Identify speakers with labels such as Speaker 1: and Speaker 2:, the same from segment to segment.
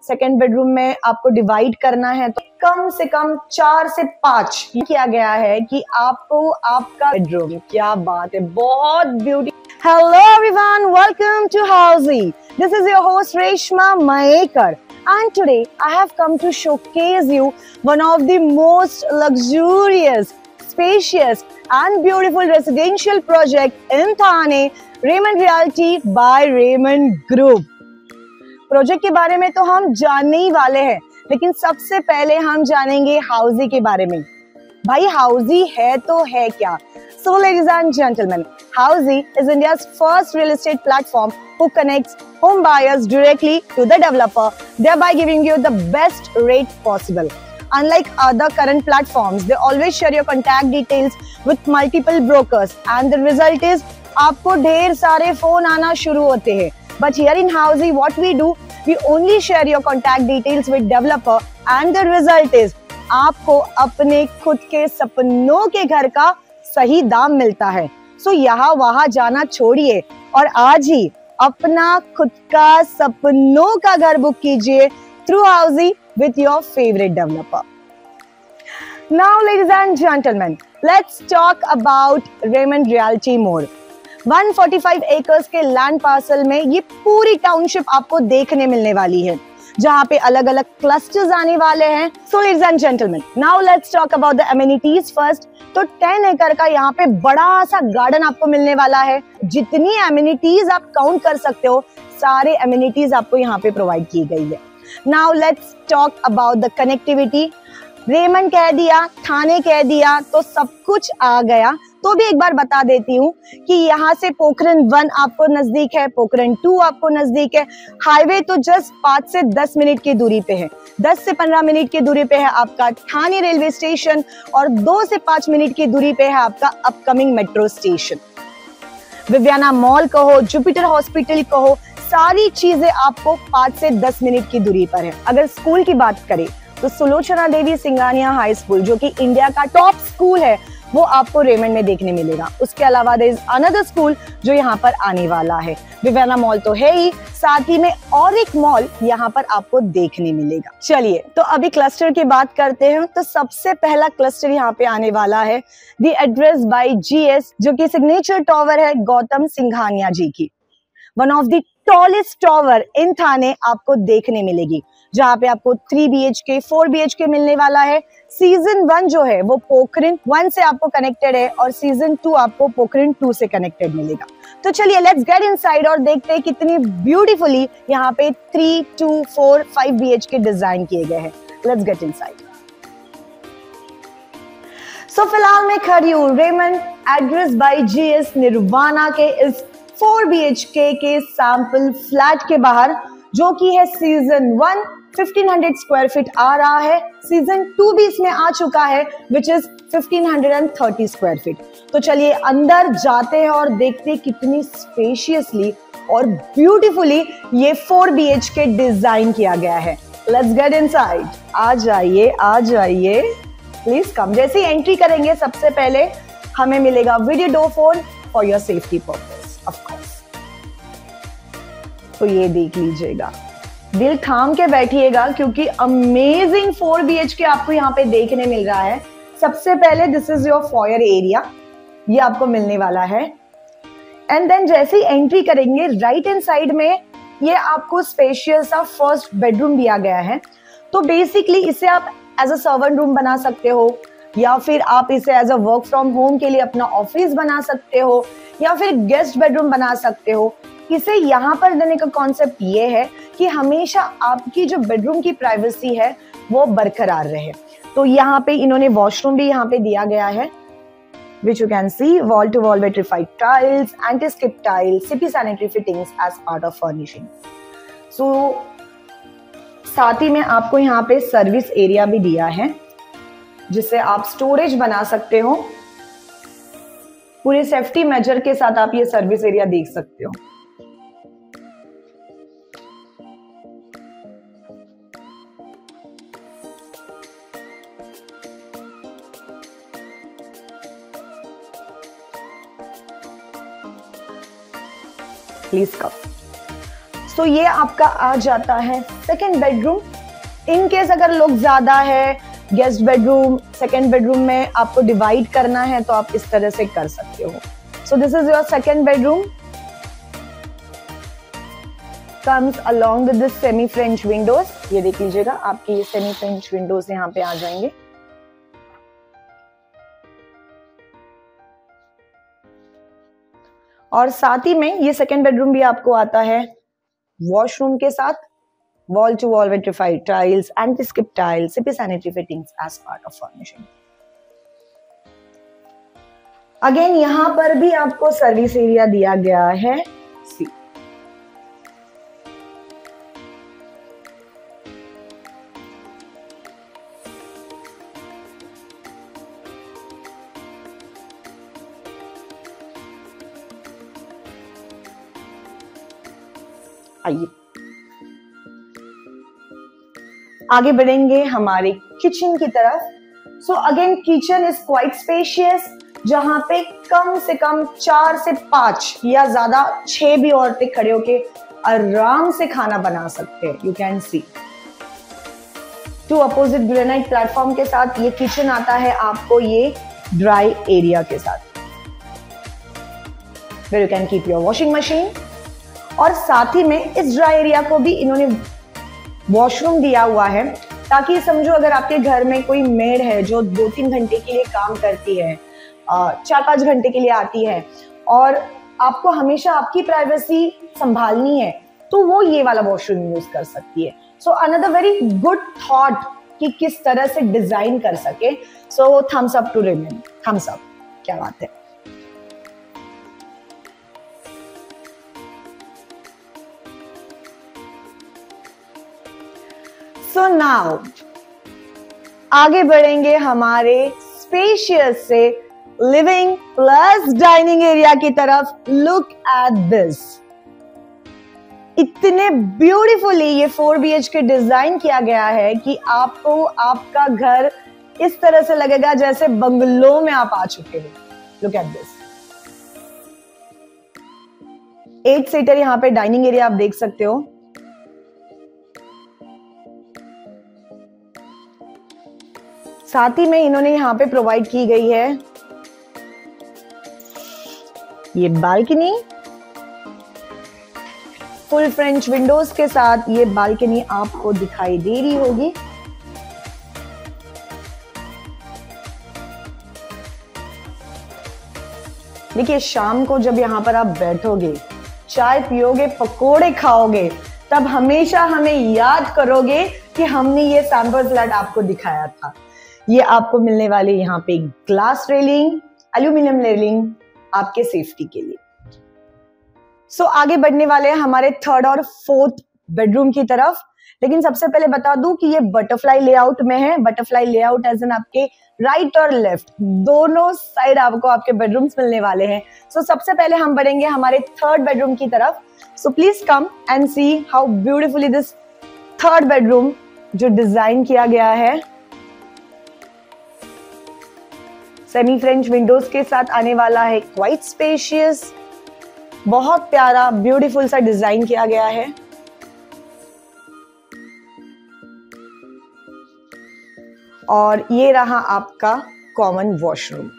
Speaker 1: Second bedroom में आपको divide करना है तो कम से कम 4 से 5 किया गया है कि आपको आपका बेडरूम, क्या बात है, बहुत beauty. Hello everyone, welcome to Housiey. This is your host Reshma Mayekar and today I have come to showcase you one of the most luxurious, spacious and beautiful residential project in Thane, Raymond Realty by Raymond Group। Project के बारे में तो हम जानने ही वाले हैं, लेकिन सबसे पहले हम जानेंगे हाउसी के बारे में। भाई हाउसी है तो है क्या? So ladies and gentlemen, Housy is India's first real estate platform who connects home buyers directly to the developer, thereby giving you the best rate possible. Unlike other current platforms, they always share your contact details with multiple brokers, and the result is आपको ढेर सारे phone आना शुरू होते हैं. But here in Housy, what we do, we only share your contact details with developer, and the result is आपको अपने खुद के सपनों के घर का सही दाम मिलता है। सो यहाँ वहां जाना छोड़िए और आज ही अपना खुद का सपनों का घर बुक कीजिए through Housiey with your favourite developer. Now ladies and gentleman, let's talk about Raymond realty more. 145 acres के लैंड पार्सल में ये पूरी टाउनशिप आपको देखने मिलने वाली है, जहाँ पे अलग अलग क्लस्टर्स आने वाले हैं। So ladies and gentleman, now let's talk about the amenities first. तो 10 एकड़ का यहाँ पे बड़ा सा गार्डन आपको मिलने वाला है। जितनी एमिनिटीज आप काउंट कर सकते हो, सारे एमिनिटीज आपको यहाँ पे प्रोवाइड की गई है। Now let's talk about the connectivity. Raymond कह दिया, थाने कह दिया, तो सब कुछ आ गया। तो भी एक बार बता देती हूँ कि यहाँ से पोखरण 1 आपको नजदीक है, पोखरण 2 आपको नजदीक है। हाईवे तो जस्ट 5 से 10 मिनट की दूरी पे है, 10 से 15 मिनट की दूरी पे है आपका थाने रेलवे स्टेशन, और 2 से 5 मिनट की दूरी पे है आपका upcoming metro station. Viviana mall कहो, जुपिटर हॉस्पिटल कहो, सारी चीजें आपको 5 से 10 मिनट की दूरी पर है। अगर स्कूल की बात करें तो सुलोचना देवी सिंघानिया हाई स्कूल, जो कि इंडिया का टॉप स्कूल है, वो आपको रेमंड में देखने मिलेगा। उसके अलावा देयर इज अनदर स्कूल जो यहाँ पर आने वाला है। विवियाना मॉल तो है ही, साथ ही में और एक मॉल यहाँ पर आपको देखने मिलेगा। चलिए तो अभी क्लस्टर की बात करते हैं। तो सबसे पहला क्लस्टर यहाँ पे आने वाला है द एड्रेस बाय जीएस, जो कि सिग्नेचर टावर है गौतम सिंघानिया जी की। One of the tallest tower in Thane आपको देखने मिलेगी, जहाँ पे आपको 3 BHK 4 BHK मिलने वाला है। सीजन 1 जो है वो पोखरण 1 से आपको कनेक्टेड है, और सीजन 2 आपको पोखरण 2 से कनेक्टेड मिलेगा। तो चलिए लेट्स गेट इनसाइड और देखते हैं कितनी ब्यूटीफुली यहाँ पे 3, 2, 4, 5 BHK डिजाइन किए गए हैं। Let's get inside. सो फिलहाल मैं खड़ी हूँ Raymond address bye GS nirvana के इस 4 BHK के सैंपल फ्लैट के बाहर, जो कि है सीजन 1 1500 स्क्वायर फीट आ रहा है। सीजन 2 भी इसमें आ चुका है, विच इज 1530 स्क्वायर फीट। तो चलिए अंदर जाते हैं और देखते हैं कितनी स्पेशियसली और ब्यूटीफुली ये 4 BHK डिजाइन किया गया है। Let's get inside. आ जाइए, आ जाइए, प्लीज कम। जैसे ही एंट्री करेंगे सबसे पहले हमें मिलेगा video door phone for your safety purpose of course. तो ये देख लीजिएगा, दिल थाम के बैठिएगा क्योंकि अमेजिंग 4 BHK आपको यहाँ पे देखने मिल रहा है। सबसे पहले this is your foyer area, ये आपको मिलने वाला है। एंड देन जैसे ही एंट्री करेंगे राइट हैंड साइड में ये आपको स्पेशियस सा फर्स्ट बेडरूम दिया गया है। तो बेसिकली इसे आप एज अ सर्वेंट रूम बना सकते हो, या फिर आप इसे as a work from home के लिए अपना ऑफिस बना सकते हो, या फिर गेस्ट बेडरूम बना सकते हो। इसे यहाँ पर देने का कॉन्सेप्ट ये है कि हमेशा आपकी जो बेडरूम की प्राइवेसी है वो बरकरार रहे। तो यहाँ पे इन्होंने वॉशरूम भी यहाँ पे दिया गया है, which you can see wall to wall vitrified tiles, anti-skip tiles, CP sanitary fittings as part of furnishing. So साथ ही में आपको यहाँ पे सर्विस एरिया भी दिया है, जिससे आप स्टोरेज बना सकते हो। पूरे सेफ्टी मेजर के साथ आप ये सर्विस एरिया देख सकते हो। Please come. सो ये आपका आ जाता है सेकेंड बेडरूम। इन केस अगर लोग ज्यादा है, गेस्ट बेडरूम सेकेंड बेडरूम में आपको डिवाइड करना है तो आप इस तरह से कर सकते हो। So this is your second bedroom, comes along with this semi French windows। ये देख लीजिएगा, आपकी ये सेमी फ्रेंच विंडोज यहाँ पे आ जाएंगे। और साथ ही में ये सेकेंड बेडरूम भी आपको आता है वॉशरूम के साथ, wall to wall vitrified tiles, anti skip tiles, CP sanitary fittings as part of furnishing. Again यहां पर भी आपको सर्विस एरिया दिया गया है। सी आइए आगे बढ़ेंगे हमारे किचन की तरफ। So again kitchen is quite spacious, जहां पे कम से कम 4 से 5 या ज्यादा 6 भी औरतें खड़े होके आराम से खाना बना सकते हैं। You can see two opposite granite platform के साथ ये किचन आता है आपको ये ड्राई एरिया के साथ, where you can keep your washing machine. और साथ ही में इस ड्राई एरिया को भी इन्होंने वॉशरूम दिया हुआ है, ताकि समझो अगर आपके घर में कोई मेड है जो 2-3 घंटे के लिए काम करती है, 4-5 घंटे के लिए आती है और आपको हमेशा आपकी प्राइवेसी संभालनी है, तो वो ये वाला वॉशरूम यूज कर सकती है। So another very good thought कि किस तरह से डिजाइन कर सके। सो थम्स अप टू रिमेन, थम्स अप, क्या बात है। सो नाउ आगे बढ़ेंगे हमारे स्पेशियस से लिविंग प्लस डाइनिंग एरिया की तरफ। लुक एट दिस, इतने ब्यूटीफुली ये 4 BHK डिजाइन किया गया है कि आपको आपका घर इस तरह से लगेगा जैसे बंगलो में आप आ चुके हो। लुक एट दिस, 8 सीटर यहाँ पे डाइनिंग एरिया आप देख सकते हो। साथ ही में इन्होंने यहाँ पे प्रोवाइड की गई है ये बालकनी, फुल फ्रेंच विंडोज के साथ ये बालकनी आपको दिखाई दे रही होगी। देखिए शाम को जब यहाँ पर आप बैठोगे, चाय पियोगे, पकोड़े खाओगे, तब हमेशा हमें याद करोगे कि हमने ये सैंपल फ्लैट आपको दिखाया था। ये आपको मिलने वाले यहाँ पे ग्लास रेलिंग, एल्यूमिनियम रेलिंग आपके सेफ्टी के लिए। सो आगे बढ़ने वाले हैं हमारे थर्ड और फोर्थ बेडरूम की तरफ। लेकिन सबसे पहले बता दूं कि ये बटरफ्लाई लेआउट में है। बटरफ्लाई लेआउट एज एन आपके राइट और लेफ्ट दोनों साइड आपको आपके बेडरूम्स मिलने वाले हैं। सो सबसे पहले हम बढ़ेंगे हमारे थर्ड बेडरूम की तरफ। So please come and see how beautifully this third bedroom जो डिजाइन किया गया है, सेमी फ्रेंच विंडोज के साथ आने वाला है। क्वाइट स्पेशियस, बहुत प्यारा ब्यूटीफुल सा डिजाइन किया गया है। और ये रहा आपका common washroom,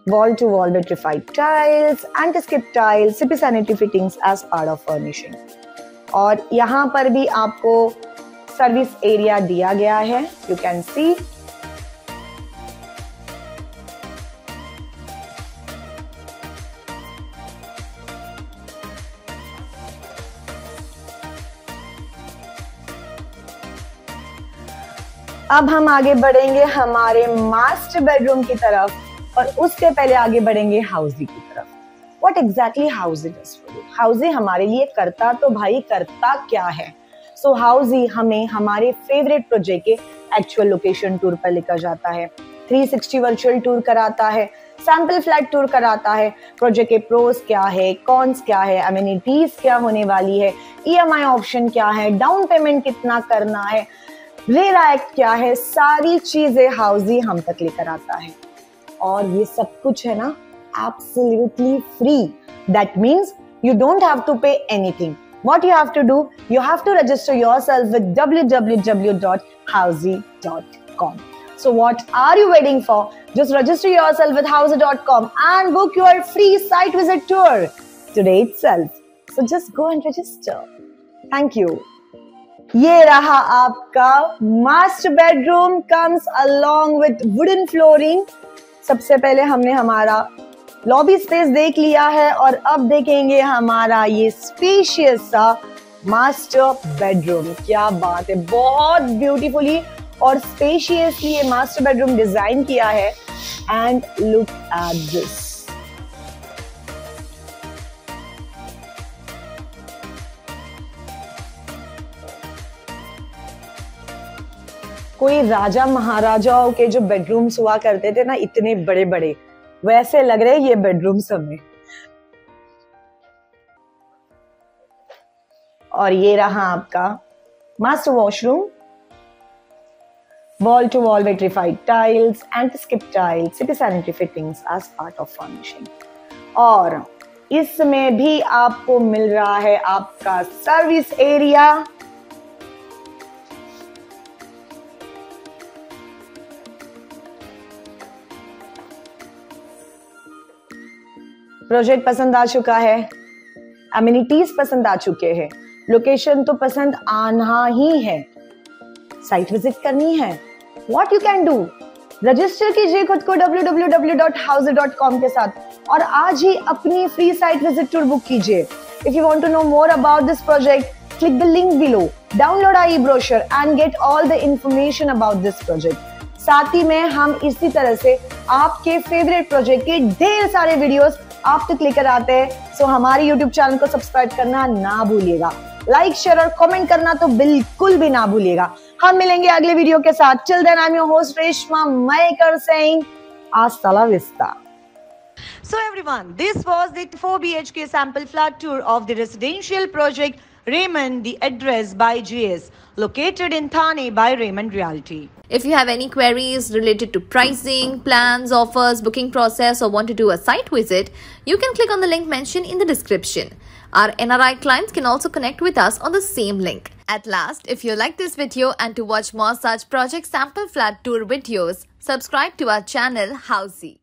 Speaker 1: wall to wall vitrified tiles, anti skip tiles, CP sanitary fittings as part of furnishing. और यहाँ पर भी आपको सर्विस एरिया दिया गया है, यू कैन सी। अब हम आगे बढ़ेंगे हमारे मास्टर बेडरूम की तरफ, और उसके पहले आगे बढ़ेंगे हाउसी की तरफ। What exactly हाउसी does for you? हाउसी हमारे लिए करता तो भाई करता क्या है? सो हाउसी हमें हमारे फेवरेट प्रोजेक्ट के एक्चुअल लोकेशन टूर पर लेकर जाता है, 360 वर्चुअल टूर कराता है, सैंपल फ्लैट टूर कराता है, प्रोजेक्ट के प्रोस क्या है, कॉन्स क्या है, अमेनिटीज क्या होने वाली है, EMI ऑप्शन क्या है, डाउन पेमेंट कितना करना है, रेरा एक्ट क्या है, सारी चीजें हाउसी हम तक लेकर आता है। और ये सब कुछ है ना absolutely free. That means you don't have to pay anything. What you have to do, you have to register yourself with www.housey.com. So what are you waiting for? Just register yourself with housey.com and book your free site visit tour today itself. So just go and register. Thank you. ये रहा आपका master bedroom, comes along with wooden flooring. सबसे पहले हमने हमारा lobby space देख लिया है और अब देखेंगे हमारा ये स्पेशियस सा मास्टर बेडरूम। क्या बात है, बहुत ब्यूटीफुली और स्पेशियसली ये मास्टर बेडरूम डिजाइन किया है। एंड लुक एट दिस, कोई राजा महाराजाओं के जो बेडरूम्स हुआ करते थे ना, इतने बड़े बड़े, वैसे लग रहे ये बेडरूम्स हमें। और ये रहा आपका master washroom, wall to wall vitrified tiles, anti-skip tiles, city sanitary fittings as part of furnishing. और इसमें भी आपको मिल रहा है आपका सर्विस एरिया। प्रोजेक्ट पसंद आ चुका है, एमिनिटीज पसंद आ चुके हैं, लोकेशन तो पसंद आना ही है, साइट विजिट करनी है। What you can do, register कीजिए खुद को www.housey.com के साथ और आज ही अपनी free site visit tour book कीजिए। If you want to know more about this project, click the link below, download our e-brochure and get all the information about this project. साथ ही में हम इसी तरह से आपके फेवरेट प्रोजेक्ट के ढेर सारे वीडियोस आप तक लेकर आते हैं। सो हमारे YouTube चैनल को सब्सक्राइब करना ना भूलिएगा, लाइक शेयर और कमेंट करना तो बिल्कुल भी ना भूलिएगा। हम मिलेंगे अगले वीडियो के साथ। Till then, I'm your host Reshma Mayekar saying hasta la vista.
Speaker 2: So everyone, this was the 4 BHK sample flat tour of the residential project Raymond, the address by GS, located in Thane by Raymond Realty.
Speaker 3: If you have any queries related to pricing, plans, offers, booking process, or want to do a site visit, you can click on the link mentioned in the description. Our NRI clients can also connect with us on the same link. At last, if you like this video and to watch more such project sample flat tour videos, subscribe to our channel Housey.